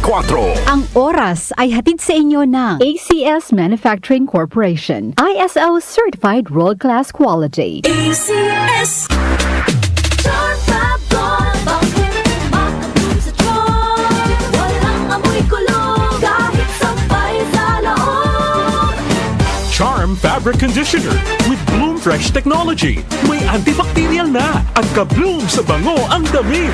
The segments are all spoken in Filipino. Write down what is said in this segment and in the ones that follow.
Ang oras ay hatid sa inyo ng ACS Manufacturing Corporation. ISO Certified World-Class Quality. ACS. Charm Fabric Conditioner with Bloom Fresh Technology. May antibacterial na at ka-bloom sa bango ang damit.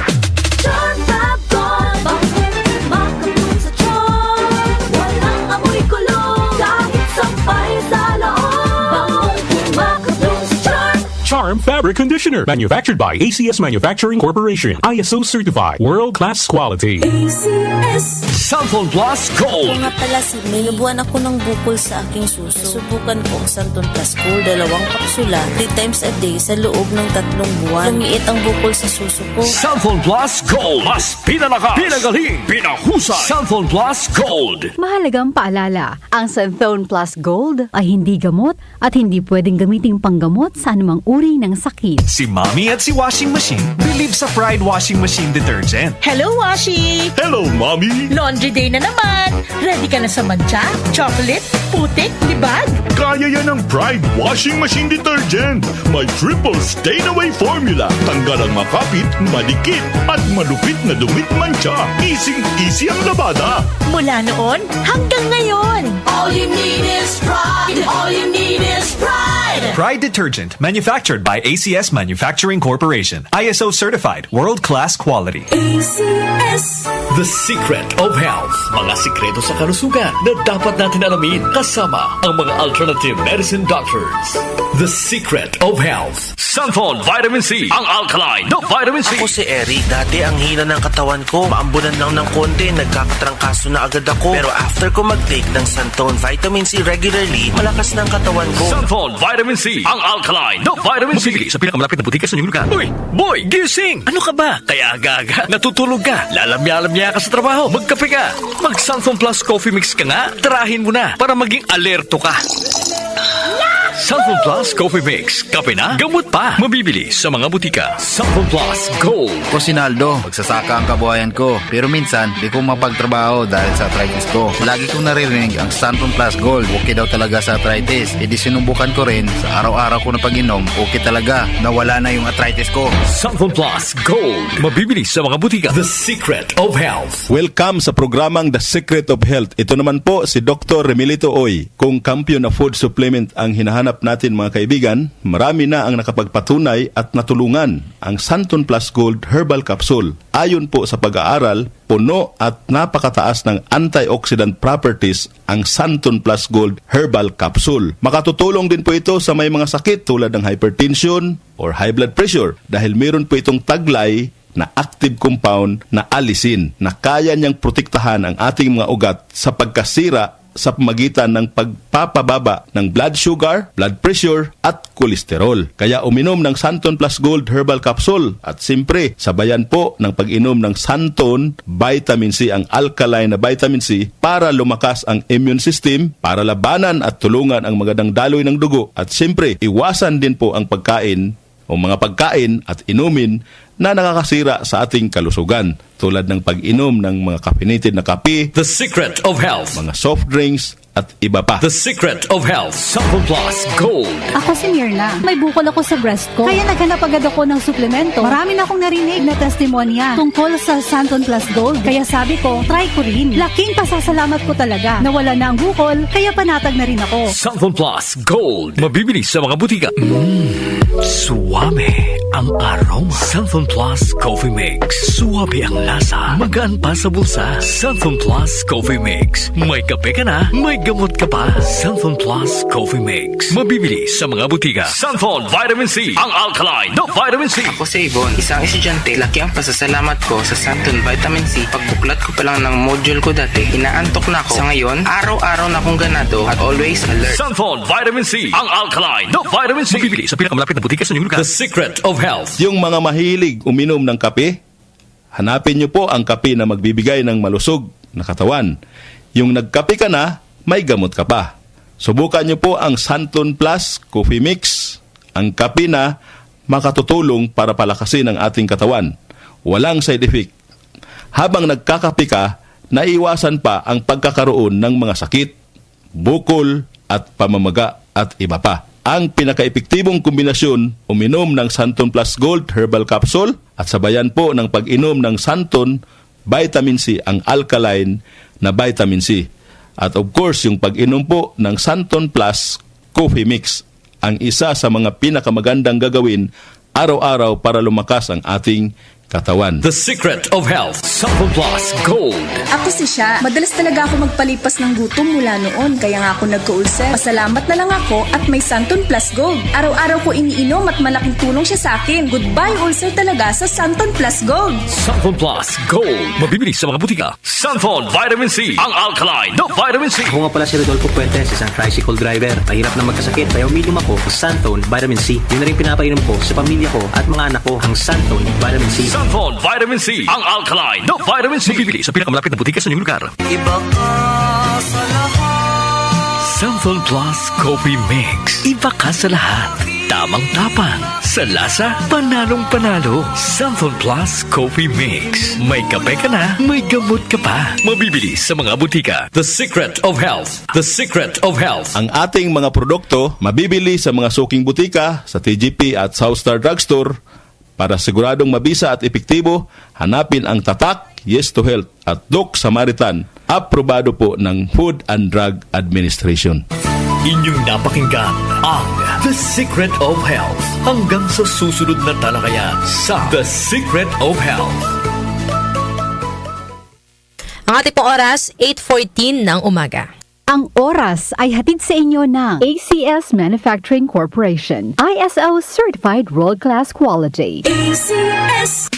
Charm Fabric, bakit makabloom sa charm? Walang amoy kulong, kahit sampay sa loob. Makabloom sa charm. Charm Fabric Conditioner. Manufactured by ACS Manufacturing Corporation. ISO Certified. World-Class Quality. ACS. Santon Plus Gold. Kung nga pala si May, nabuhan ako ng bukol sa aking suso. Subukan ko ang Santon Plus Gold, 2 kapsula, 3 times a day sa loob ng 3 buwan. Lumiit ang bukol sa suso ko. Santon Plus Gold. Mas pinalakas, pinagaling, pinahusay. Santon Plus Gold. Mahalagang paalala, ang Santhone Plus Gold ay hindi gamot at hindi pwedeng gamiting panggamot sa anumang uri ng sakit. Si Mommy at si Washing Machine believe sa Pride Washing Machine Detergent. Hello, Washi! Hello, Mommy! Laundry day na naman! Ready ka na sa mancha, chocolate, putik, libag? Kaya yan ng Pride Washing Machine Detergent. May triple stain-away formula. Tanggal ang makapit, malikit, at malupit na dumit mancha. Easy ang labada. Mula noon hanggang ngayon! All you need is pride. All you need is pride. Pride Detergent, manufactured by ACS Manufacturing Corporation. ISO certified, world-class quality. ACS. The Secret of Health. Mga sikreto sa kalusugan na dapat natin alamin kasama ang mga alternative medicine doctors. The Secret of Health. Santon Vitamin C. Ang alkaline na vitamin C. Ako si Eric. Dati ang hina ng katawan ko. Maambunan lang ng konti. Nagkakatrangkaso na agad ako. Pero after ko mag-take ng Santon Vitamin C regularly, malakas ng katawan ko. Santon Vitamin C. Ang alkaline na vitamin C. Mabibili sa pinakamalapit na butika sa inyong lugar. Uy! Boy! Gising! Ano ka ba? Kaya aga-aga. Natutulog ka. Lalamya-lamya ka sa trabaho. Magkape ka. Mag Santon Plus Coffee Mix ka nga. Tarahin mo na para maging alerto ka. Santon Plus Coffee Mix. Kape na, gamot pa. Mabibili sa mga butika. Santon Plus Gold. Ako si Naldo, magsasaka ang kabuhayan ko. Pero minsan, di ko mapagtrabaho dahil sa arthritis ko. Lagi kong naririnig ang Santon Plus Gold. Okay daw talaga sa arthritis. E di sinubukan ko rin. Sa araw-araw ko na pag-inom, okay talaga. Nawala na yung arthritis ko. Santon Plus Gold. Mabibili sa mga butika. The Secret of Health. Welcome sa programang The Secret of Health. Ito naman po si Dr. Remilito Oy. Kung kampiyon na food supplement ang hinahanap natin mga kaibigan, marami na ang nakapagpatunay at natulungan ang Santon Plus Gold Herbal Capsule. Ayon po sa pag-aaral, puno at napakataas ng antioxidant properties ang Santon Plus Gold Herbal Capsule. Makatutulong din po ito sa may mga sakit tulad ng hypertension or high blood pressure dahil meron po itong taglay na active compound na alisin na kaya niyang protektahan ang ating mga ugat sa pagkasira sa pamagitan ng pagpapababa ng blood sugar, blood pressure, at kolesterol. Kaya uminom ng Santon Plus Gold Herbal Capsule at simpre, sabayan po ng pag-inom ng Santon Vitamin C, ang alkaline na vitamin C, para lumakas ang immune system, para labanan at tulungan ang magandang daloy ng dugo. At simpre, iwasan din po ang pagkain o mga pagkain at inumin na nakakasira sa ating kalusugan tulad ng pag-inom ng mga caffeinated na kape, The Secret of Health. mga soft drinks at iba pa. The Secret of Health. Santon Plus Gold. Ako si Mirna. May bukol ako sa breast ko. Kaya naghanap agad ako ng suplemento. Marami na akong narinig na testimonya tungkol sa Santon Plus Gold. Kaya sabi ko, try ko rin. Laking pasasalamat ko talaga. Nawala na ang bukol, kaya panatag na rin ako. Santon Plus Gold. Mabibili sa mga butika. Suwabe ang aroma. Santon Plus Coffee Mix. Suwabe ang lasa. Magaan pa sa bulsa. Santon Plus Coffee Mix. May kape ka na, may gamot ka pa. Santon Plus Coffee Mix. Mabibili sa mga butika. Santon Vitamin C. Ang alkaline na vitamin C. Ako si Ibon, isang estudyante. Laki ang pasasalamat ko sa Santon Vitamin C. Pagbuklat ko pa lang ng module ko dati, inaantok na ako. Sa ngayon, araw-araw na akong ganado at always alert. Santon Vitamin C. Ang alkaline na vitamin C. Mabibili sa pinakamalapit na butika sa inyong lugar. The Secret of Health. Yung mga mahilig uminom ng kape, hanapin niyo po ang kape na magbibigay ng malusog na katawan. Yung nagkape ka na, may gamot ka pa. Subukan niyo po ang Santon Plus Coffee Mix, ang kape na makatutulong para palakasin ang ating katawan. Walang side effect. Habang nagkakape ka, naiwasan pa ang pagkakaroon ng mga sakit, bukol at pamamaga at iba pa. Ang pinaka-epektibong kombinasyon, uminom ng Santon Plus Gold Herbal Capsule at sabayan po ng pag-inom ng Santon Vitamin C, ang alkaline na vitamin C. At of course, yung pag-inom po ng Santon Plus Coffee Mix, ang isa sa mga pinakamagandang gagawin araw-araw para lumakas ang ating katawan. The Secret of Health, Santon Plus Gold. Ako si Sha. Madalas talaga ako magpalipas ng gutom mula noon, kaya nga ako nagka-ulcer. Pasalamat na lang ako at may Santon Plus Gold. Araw-araw ko iniinom at malaking tulong siya sa akin. Goodbye ulcer talaga sa Santon Plus Gold. Santon Plus Gold. Mabibili sa mga butika. Santon Vitamin C, ang alkaline na vitamin C. Ako nga pala si Rodolfo Puentes, isang tricycle driver. Mahirap na magkasakit, kaya uminom ako ng Santon Vitamin C. Yun na rin pinapainom ko sa pamilya ko at mga anak ko ang Santon Vitamin C. Santon Vitamin C, ang alkaline na vitamin C. Mabibili sa pinakamalapit na butika sa inyong lugar. Iba ka sa lahat. Santon Plus Coffee Mix. Iba ka sa lahat. Tamang-tapang. Sa lasa, panalong-panalo. Santon Plus Coffee Mix. May kape ka na, may gamot ka pa. Mabibili sa mga butika. The Secret of Health. The Secret of Health. Ang ating mga produkto mabibili sa mga suking butika, sa TGP at Southstar Drugstore. Para siguradong mabisa at epektibo, hanapin ang tatak Yes to Health at Doc Samaritan. Aprobado po ng Food and Drug Administration. Inyong napakinggan ang The Secret of Health. Hanggang sa susunod na talakayan sa The Secret of Health. Ang ating pong oras, 8:14 ng umaga. Ang oras ay hatid sa inyo ng ACS Manufacturing Corporation. ISO Certified World-Class Quality. ACS.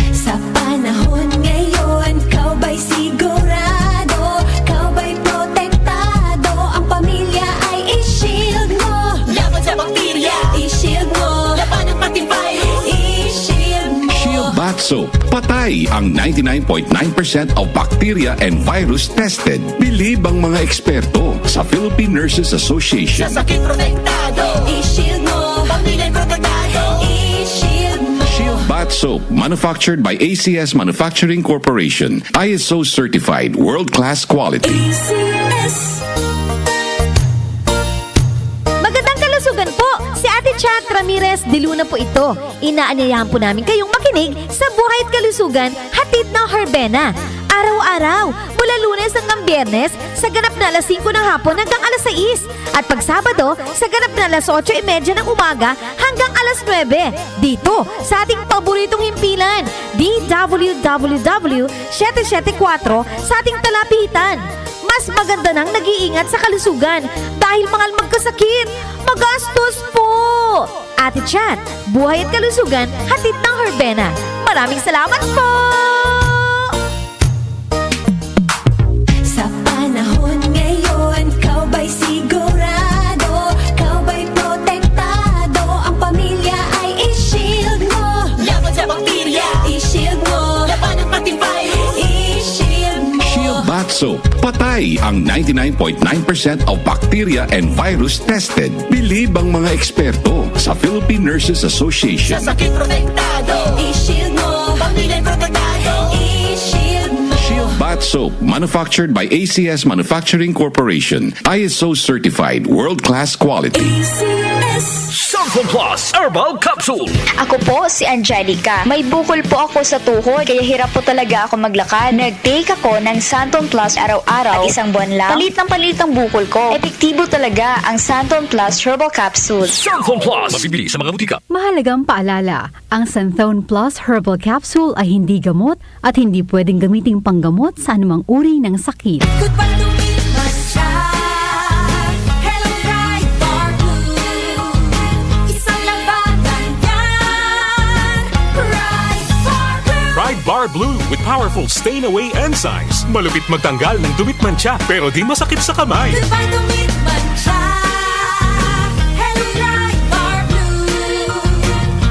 Sa panahon ngayon, kau ba'y sigurado? Kau ba'y protektado? Ang pamilya ay i-shield mo. Laban sa bakterya, i-shield mo. Laban ng pati virus, i-shield mo. Shield Bath Soap. Patay ang 99.9% of bacteria and virus tested. Believe ang mga eksperto sa Philippine Nurses Association. Sa sakit protektado, i-shield mo. Pamilya protektado, i-shield mo. Shield Bath Soap, manufactured by ACS Manufacturing Corporation. ISO certified, world-class quality. ACS. Magandang kalusugan po! Si Ate Chat Ramirez de Luna po ito. Inaanyayahan po namin kayong makinig sa Buhay at Kalusugan, hatid ng Herbena. Araw-araw, mula Lunes hanggang Biyernes, sa ganap na alas 5 ng hapon hanggang alas 6. At pag Sabado, sa ganap na alas 8:30 ng umaga hanggang alas 9. Dito, sa ating paboritong himpilan, DWWW 774 sa ating talapitan. Mas maganda nang nag-iingat sa kalusugan dahil mahal magkasakit. Magastos po! Ate Chat, Buhay at Kalusugan, hatid ng Herbena. Maraming salamat po! Sa panahon ngayon, kau ba'y sigurado? Kau ba'y protektado? Ang pamilya ay i-shield mo. Laban sa bakterya, i-shield mo. Laban ng pati virus, i-shield mo. Shield Bath Soap. Patay ang 99.9% of bacteria and virus tested. Believe ang mga eksperto sa Philippine Nurses Association. Sa sakit protektado, i-shield mo. Pamilya protektado, i-shield mo. Shield Bath Soap, manufactured by ACS Manufacturing Corporation. ISO certified, world-class quality. ACS. Santon Plus Herbal Capsule. Ako po si Angelica. May bukol po ako sa tuhod, kaya hirap po talaga ako maglakad. Nag-take ako ng Santon Plus araw-araw at isang buwan lang. Palit ang bukol ko. Epektibo talaga ang Santon Plus Herbal Capsule. Santon Plus. Mabibili sa mga butika. Mahalagang paalala, ang Santon Plus Herbal Capsule ay hindi gamot at hindi pwedeng gamiting panggamot sa anumang uri ng sakit. Goodbye to me, Masha. Hello, Bright Bar Blue. Isang labanan yan. Bright Bar Blue. Pride Bar Blue with powerful stain-away enzymes. Malupit magtanggal ng dumit mancha pero di masakit sa kamay. Goodbye to me, Masha. Hello, Bright Bar Blue.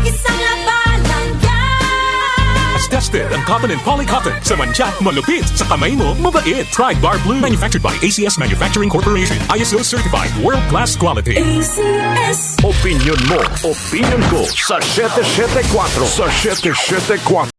Isang labanan yan. As tested ang cotton and polycotton. Sa mancha, malupit. Sa kamay mo, mabait. Pride Bar Blue. Manufactured by ACS Manufacturing Corporation. ISO certified. World-class quality. ACS. Opinion mo, opinion ko sa 774. Sa 774.